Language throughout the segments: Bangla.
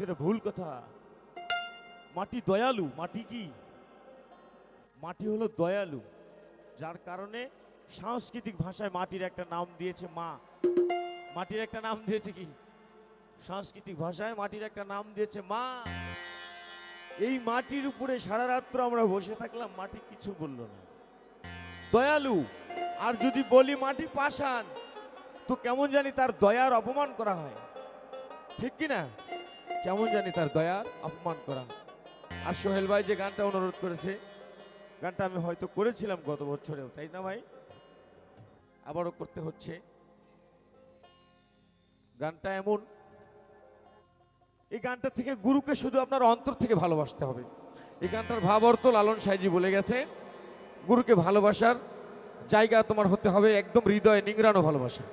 এটা ভুল কথা। মাটি দয়ালু। মাটি কি? মাটি হলো দয়ালু, যার কারণে সাংস্কৃতিক ভাষায় মাটির একটা নাম দিয়েছে মা। মাটির একটা নাম দিয়েছে কি? সাংস্কৃতিক ভাষায় মাটির একটা নাম দিয়েছে মা। এই মাটির উপরে সারা রাত্র আমরা বসে থাকলাম, মাটি কিছু বলল না, দয়ালু। আর যদি বলি মাটি পাষাণ, তো কেমন জানি তার দয়ার অপমান করা হয়, ঠিক কি না? কেমন জানি তার দয়ার অপমান করা হয়। আর সোহেল ভাই যে গানটা অনুরোধ করেছে, গানটা আমি হয়তো করেছিলাম গত বছরেও, তাই না ভাই? আবারও করতে হচ্ছে। গানটা এমন, এই গানটা থেকে গুরুকে শুধু আপনার অন্তর থেকে ভালোবাসতে হবে। এই গানটার ভাব অর্থ লালন সাইজি বলে গেছে, গুরুকে ভালোবাসার জায়গা তোমার হতে হবে একদম হৃদয়ে নিংড়ানো ভালোবাসা,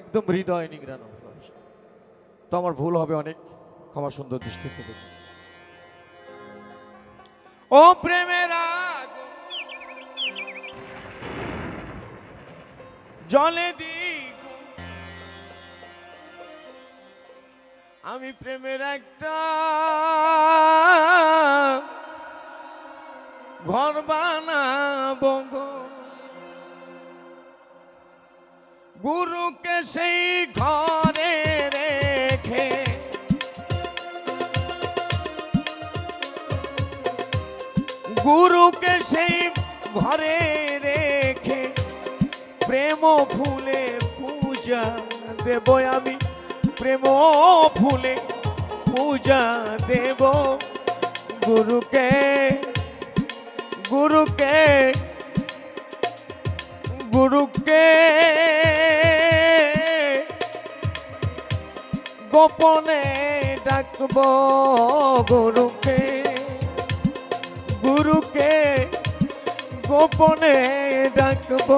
একদম হৃদয়ে নিংড়ানো ভালোবাসা। তো আমার ভুল হবে অনেক, ক্ষমা সুন্দর দৃষ্টিতে দেখুন। ও প্রেমের আগুন জলে দ্বিগুণ, আমি প্রেমের একটা ঘর বানাবো গো, গুরুকে সেই ঘরে রেখে, গুরুকে সেই ঘরে রেখে প্রেম ফুলে পূজা দেব আমি, প্রেম ফুলে পূজা দেব গুরুকে, গুরুকে, গুরুকে গোপনে ডাকব, গুরুকে, গুরুকে গোপনে ডাকব।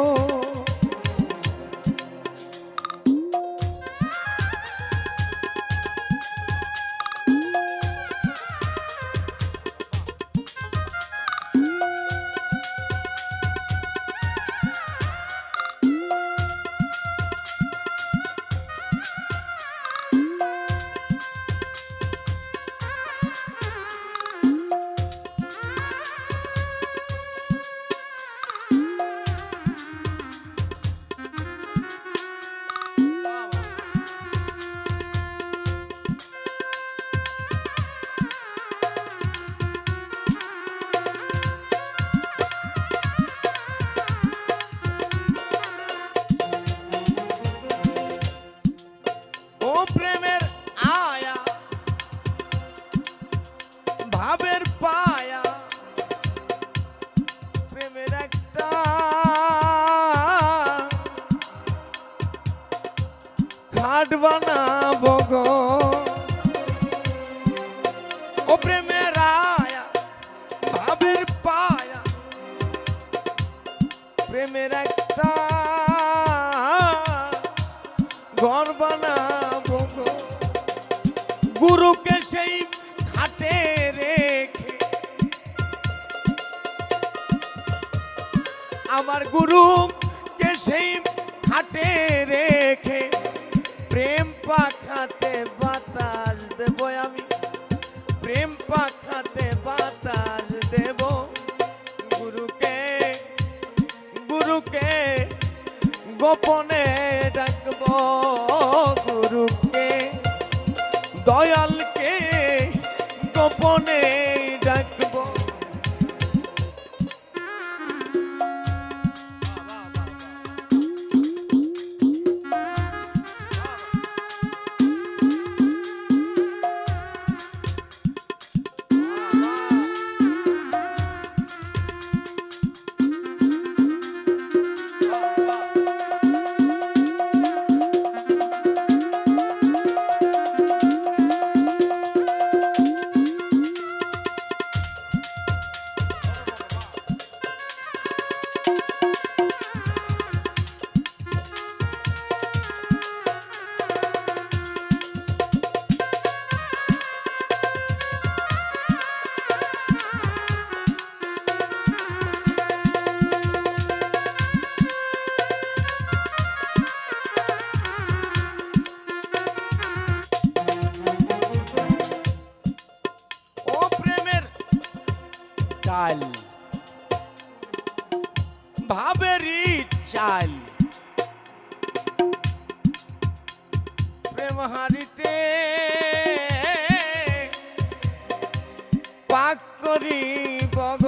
ভাবের পায়া, প্রেমের একটা ঘাট বানাবো গো, ও প্রেমের আয়া ভাবের পায়া, প্রেমের একটা ঘর বানাবো গো, গুরুকে সেই ঘাটে রেখে, আমার গুরুকে সেই ঘাটে রেখে প্রেম পাখাতে বাতাস দেব আমি, প্রেম পাখাতে বাতাস দেব গুরুকে, গুরুকে গোপনে ডাকব, গুরুকে দয়ালকে গোপনে ডাকব। হাল ভাবেরই চাল প্রেম হারিতে পাক করি বগ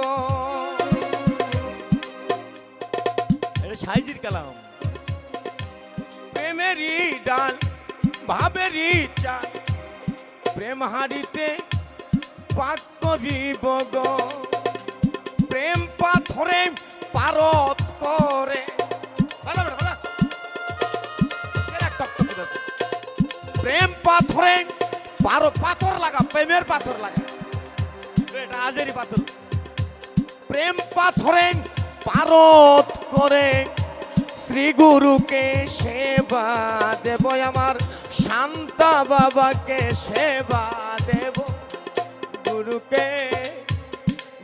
এটা সাইজির কালাম প্রেমেরই ডাল ভাবেরই চাল প্রেম হারিতে পাক করিব গো প্রেম পাথরে পারত করে প্রেম পাথরে পাথর লাগা প্রেমের পাথর লাগা এটা আজেরই পাথর প্রেম পাথরে পারত করে শ্রী গুরুকে সেবা দেব আমার শান্তা বাবাকে সেবা দেব গুরুকে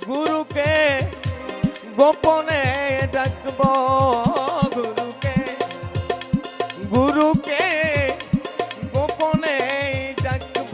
গুরুকে গোপনে ডাকব গুরুকে গুরুকে গোপনে ডাকব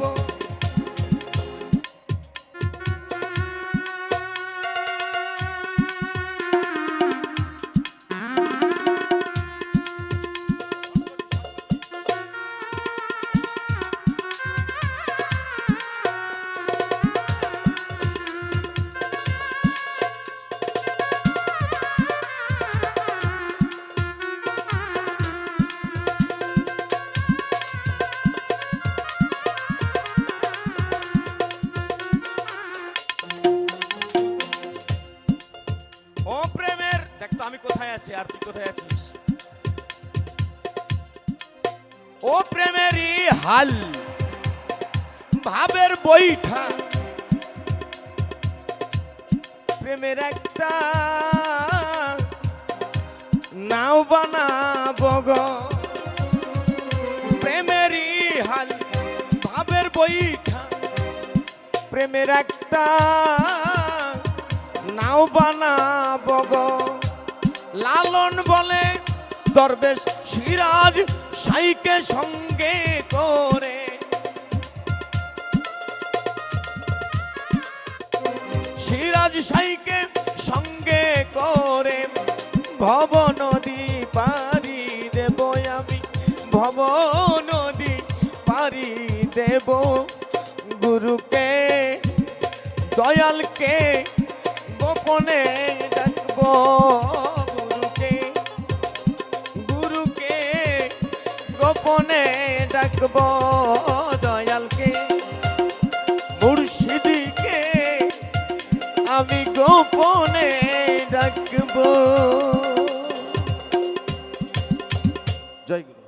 ও প্রেমের দেখ তো আমি কোথায় আছি আর তুই কোথায় আছিস ও প্রেমেরই হাল ভাবের বৈঠা প্রেমের একটা নাও বানাবো গো প্রেমেরই হাল ভাবের বৈঠা প্রেমের একটা নাও বানাবো গো লালন বলে দরবেশ সিরাজ সাইকে সঙ্গে করে সিরাজ সাইকে সঙ্গে করে ভব নদী পারি দেব আমি ভব নদী পারি দেব গুরুকে দয়ালকে গোপনে ডাকব গুরুকে গুরুকে গোপনে ডাকব দয়ালকে মুর্শিদিকে আমি গোপনে ডাকব জয় গুরু।